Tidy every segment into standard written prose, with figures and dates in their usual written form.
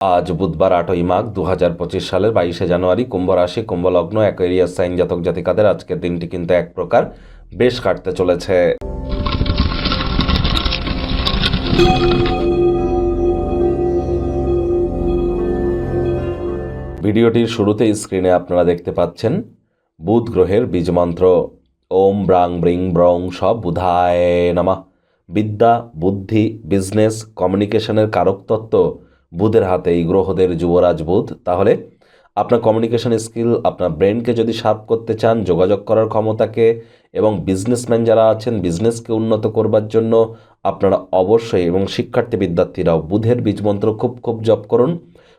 আজ বুধবার ৮ই মাঘ ২০২৫ সালের ২২শে জানুয়ারি, কুম্ভ রাশি, কুম্ভ লগ্ন, অ্যাকোয়ারিয়াস সাইন জাতক জাতিকাদের আজকের দিনটি কিন্তু এক প্রকার বেশ কাটতে চলেছে। ভিডিওটির শুরুতেই স্ক্রিনে আপনারা দেখতে পাচ্ছেন বুধ গ্রহের বীজমন্ত্র ওম ব্রাং ব্রিং ব্রং সব বুধায় নমঃ। বিদ্যা, বুদ্ধি, বিজনেস, কমিউনিকেশনের কারকতত্ত্ব বুধের হাতে, এই গ্রহদের যুবরাজ বুধ। তাহলে আপনার কমিউনিকেশন স্কিল, আপনার ব্রেনকে যদি শার্প করতে চান, যোগাযোগ করার ক্ষমতাকে, এবং বিজনেসম্যান যারা আছেন বিজনেসকে উন্নত করবার জন্য আপনারা অবশ্যই, এবং শিক্ষার্থী বিদ্যার্থীরাও বুধের বীজমন্ত্র খুব জপ করুন।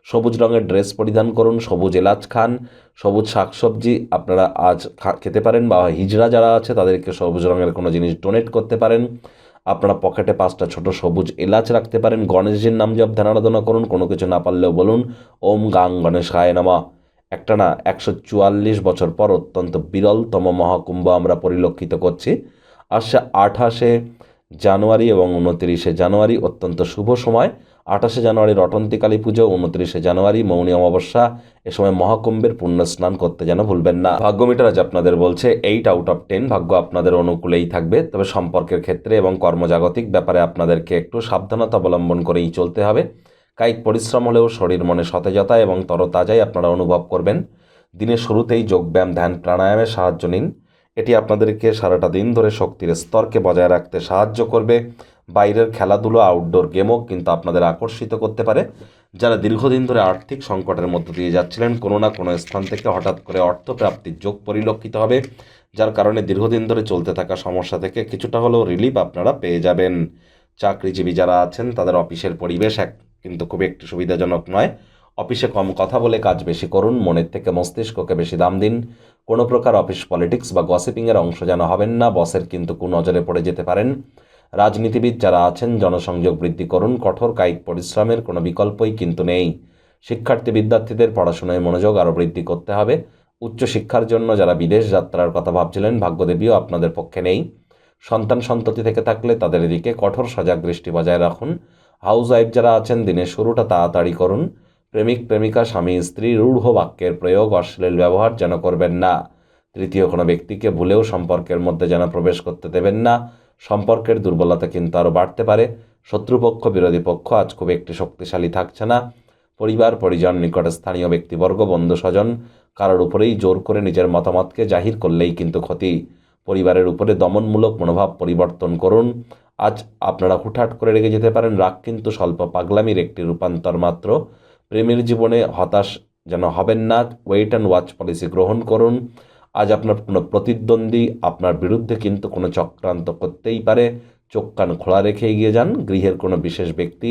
সবুজ রঙের ড্রেস পরিধান করুন, সবুজ এলাচ খান, সবুজ শাকসবজি আপনারা আজ খেতে পারেন, বা হিজড়া যারা আছে তাদেরকে সবুজ রঙের কোনো জিনিস ডোনেট করতে পারেন। আপনারা পকেটে 5টা ছোট সবুজ এলাচ রাখতে পারেন। গণেশজির নাম জপ ধ্যান আরাধনা করুন। কোনো কিছু না পারলেও বলুন ওম গাং গণেশায় নমঃ। একটা না 144 বছর পর অত্যন্ত বিরলতম মহাকুম্ভ আমরা পরিলক্ষিত করছি। আসছে 28শে জানুয়ারি এবং 29শে জানুয়ারি অত্যন্ত শুভ সময়। 28শে জানুয়ারি রটন্তী কালী পুজো, 29শে জানুয়ারি মৌনী অমাবস্যা। এ সময় মহাকুম্ভের পুণ্য স্নান করতে যেন ভুলবেন না। ভাগ্যমিটার আজ আপনাদের বলছে 8 আউট অফ 10 ভাগ্য আপনাদের অনুকূলেই থাকবে। তবে সম্পর্কের ক্ষেত্রে এবং কর্মজাগতিক ব্যাপারে আপনাদেরকে একটু সাবধানতা অবলম্বন করেই চলতে হবে। কায়িক পরিশ্রম হলেও শরীর মনে সতেজতা এবং তরতাজাই আপনারা অনুভব করবেন। দিনের শুরুতেই যোগব্যায়াম, ধ্যান, প্রাণায়ামের সাহায্য নিন। এটি আপনাদেরকে সারাটা দিন ধরে শক্তির স্তরকে বজায় রাখতে সাহায্য করবে। বাইরের খেলাধুলো, আউটডোর গেমও কিন্তু আপনাদের আকর্ষিত করতে পারে। যারা দীর্ঘদিন ধরে আর্থিক সংকটের মধ্য দিয়ে যাচ্ছিলেন, কোনো না কোনো স্থান থেকে হঠাৎ করে অর্থপ্রাপ্তির যোগ পরিলক্ষিত হবে, যার কারণে দীর্ঘদিন ধরে চলতে থাকা সমস্যা থেকে কিছুটা হলেও রিলিফ আপনারা পেয়ে যাবেন। চাকরিজীবী যারা আছেন তাদের অফিসের পরিবেশ কিন্তু খুব একটু সুবিধাজনক নয়। অফিসে কম কথা বলে কাজ বেশি করুন, মনের থেকে মস্তিষ্ককে বেশি দাম দিন। কোনো প্রকার অফিস পলিটিক্স বা গসিপিংয়ের অংশ যেন হবেন না, বসের কিন্তু কুনজরে পড়ে যেতে পারেন। রাজনীতিবিদ যারা আছেন জনসংযোগ বৃদ্ধি করুন, কঠোর কায়িক পরিশ্রমের কোনো বিকল্পই কিন্তু নেই। শিক্ষার্থী বিদ্যার্থীদের পড়াশোনায় মনোযোগ আরও বৃদ্ধি করতে হবে। উচ্চশিক্ষার জন্য যারা বিদেশ যাত্রার কথা ভাবছিলেন, ভাগ্যদেবীও আপনাদের পক্ষে নেই। সন্তান সন্ততি থেকে থাকলে তাদের দিকে কঠোর সজাগ দৃষ্টি বজায় রাখুন। হাউস ওয়াইফ যারা আছেন দিনের শুরুটা তাড়াতাড়ি করুন। প্রেমিক প্রেমিকা, স্বামী স্ত্রী রূঢ় বাক্যের প্রয়োগ, অশ্লীল ব্যবহার যেন করবেন না। তৃতীয় কোনো ব্যক্তিকে ভুলেও সম্পর্কের মধ্যে যেন প্রবেশ করতে দেবেন না। সম্পর্কের দুর্বলতা কিন্তু আরও বাড়তে পারে। শত্রুপক্ষ, বিরোধী পক্ষ আজ খুব একটি শক্তিশালী থাকছে না। পরিবার পরিজন, নিকটে স্থানীয় ব্যক্তিবর্গ, বন্ধু স্বজন কারোর উপরেই জোর করে নিজের মতামতকে জাহির করলেই কিন্তু ক্ষতি। পরিবারের উপরে দমনমূলক মনোভাব পরিবর্তন করুন। আজ আপনারা হুটহাট করে রেগে যেতে পারেন। রাগ কিন্তু স্বল্প পাগলামির একটি রূপান্তর মাত্র। প্রেমের জীবনে হতাশ যেন হবেন না। ওয়েট অ্যান্ড ওয়াচ পলিসি গ্রহণ করুন। আজ আপনার কোনো প্রতিদ্বন্দ্বী আপনার বিরুদ্ধে কিন্তু কোনো চক্রান্ত করতেই পারে। চোখ কান খোলা রেখে এগিয়ে যান। গৃহের কোনো বিশেষ ব্যক্তি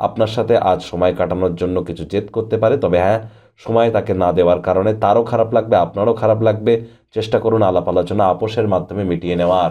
আপনার সাথে আজ সময় কাটানোর জন্য কিছু জেদ করতে পারে, তবে হ্যাঁ, সময় তাকে না দেওয়ার কারণে তারও খারাপ লাগবে, আপনারও খারাপ লাগবে। চেষ্টা করুন আলাপ আলোচনা আপোষের মাধ্যমে মিটিয়ে নেওয়ার।